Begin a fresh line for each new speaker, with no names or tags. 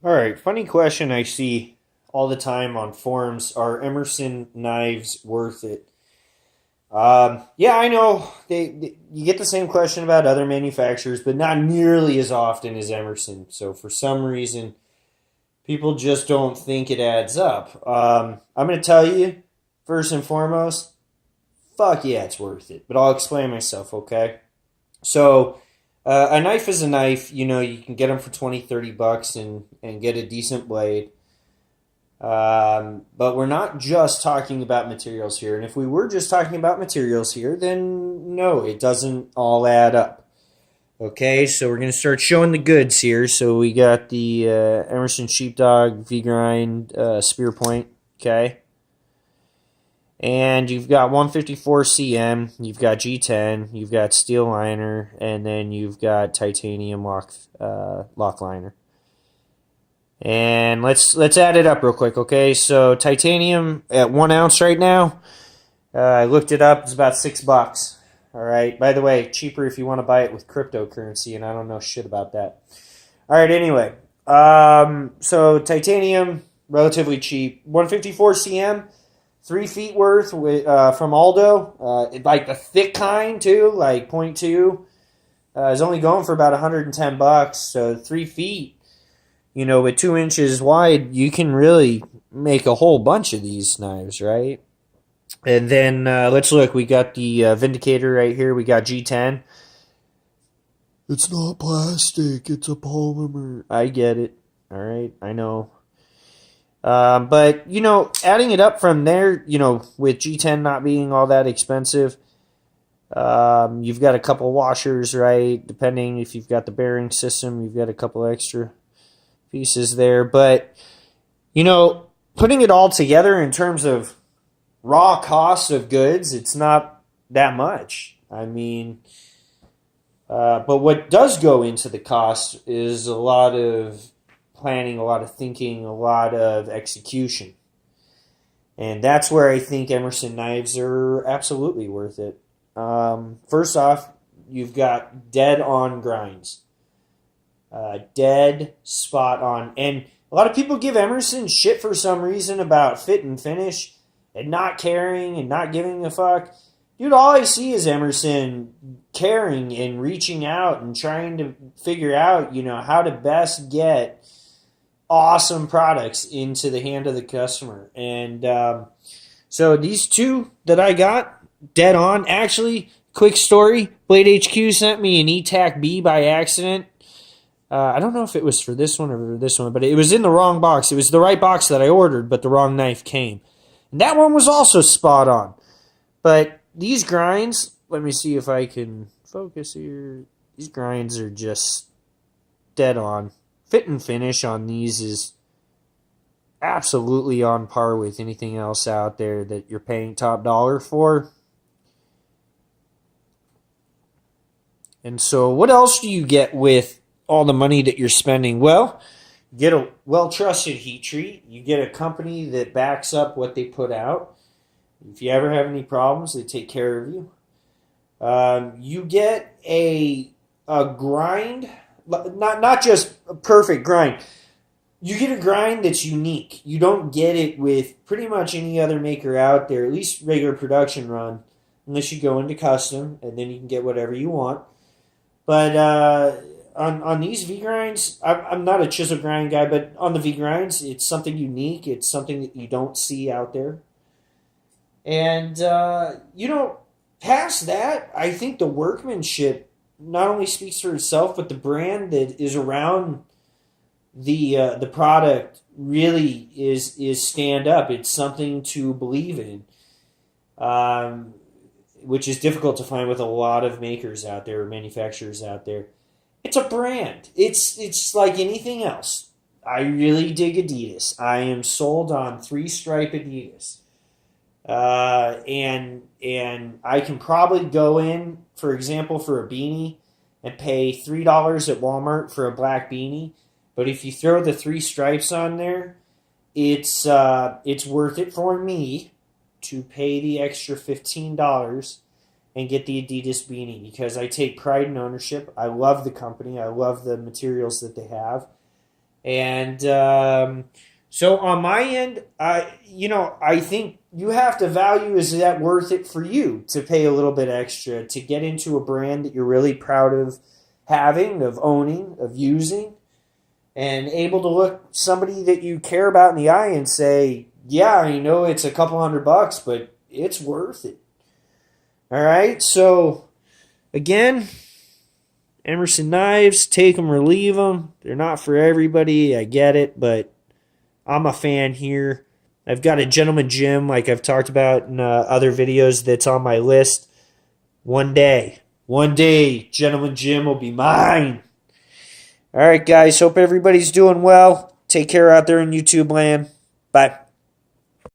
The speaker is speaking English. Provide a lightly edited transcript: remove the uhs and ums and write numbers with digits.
All right, funny question I see all the time on forums. Are Emerson knives worth it? Yeah, I know you get the same question about other manufacturers, but not nearly as often as Emerson. So for some reason, people just don't think it adds up. I'm going to tell you first and foremost, fuck yeah, it's worth it. But I'll explain myself, okay? So a knife is a knife. You know, you can get them for 20, 30 bucks and get a decent blade. But we're not just talking about materials here. And if we were just talking about materials here, then no, it doesn't all add up. Okay, so we're going to start showing the goods here. So we got the Emerson Sheepdog V-Grind spear point. Okay. And you've got 154 cm, you've got G10, you've got steel liner, and then you've got titanium lock liner. And let's add it up real quick, okay? So titanium at 1 ounce right now. I looked it up. It's about $6. All right. By the way, cheaper if you want to buy it with cryptocurrency, and I don't know shit about that. All right. Anyway, so titanium relatively cheap. 154 cm, 3 feet worth from Aldo. Like the thick kind too, like .2. Is only going for about $110. So 3 feet. You know, with 2 inches wide, you can really make a whole bunch of these knives, right? And then let's look. We got the Vindicator right here. We got G10. It's not plastic. It's a polymer. I get it. All right. I know. But, you know, adding it up from there, you know, with G10 not being all that expensive, you've got a couple washers, right? Depending if you've got the bearing system, you've got a couple extra pieces there. But, you know, putting it all together in terms of raw cost of goods, it's not that much. I mean, but what does go into the cost is a lot of planning, a lot of thinking, a lot of execution. And that's where I think Emerson knives are absolutely worth it. First off, you've got dead on grinds. Dead spot on. And a lot of people give Emerson shit for some reason about fit and finish and not caring and not giving a fuck. Dude, all I see is Emerson caring and reaching out and trying to figure out, you know, how to best get awesome products into the hand of the customer. And so these two that I got, dead on. Actually, quick story, Blade HQ sent me an E-TAC B by accident. I don't know if it was for this one or this one, but it was in the wrong box. It was the right box that I ordered, but the wrong knife came. And that one was also spot on. But these grinds, let me see if I can focus here. These grinds are just dead on. Fit and finish on these is absolutely on par with anything else out there that you're paying top dollar for. And so what else do you get with all the money that you're spending? Well, you get a well-trusted heat treat. You get a company that backs up what they put out. If you ever have any problems, they take care of you. You get a grind, not just a perfect grind. You get a grind that's unique. You don't get it with pretty much any other maker out there, at least regular production run, unless you go into custom, and then you can get whatever you want. But on these V-grinds, I'm not a chisel grind guy, but on the V-grinds, it's something unique. It's something that you don't see out there. And, you know, past that, I think the workmanship not only speaks for itself, but the brand that is around the product really is stand up. It's something to believe in, which is difficult to find with a lot of makers out there, or manufacturers out there. It's a brand. It's like anything else. I really dig Adidas. I am sold on 3-stripe Adidas. And I can probably go in, for example, for a beanie and pay $3 at Walmart for a black beanie. But if you throw the 3 stripes on there, it's worth it for me to pay the extra $15 and get the Adidas beanie, because I take pride in ownership. I love the company. I love the materials that they have. And so on my end, I think you have to value, is that worth it for you to pay a little bit extra to get into a brand that you're really proud of having, of owning, of using, and able to look somebody that you care about in the eye and say, yeah, I know it's a couple $100, but it's worth it. All right. So again, Emerson knives, take them or leave them. They're not for everybody. I get it, but I'm a fan here. I've got a Gentleman Jim, like I've talked about in other videos, that's on my list. One day, Gentleman Jim will be mine. All right, guys. Hope everybody's doing well. Take care out there in YouTube land. Bye.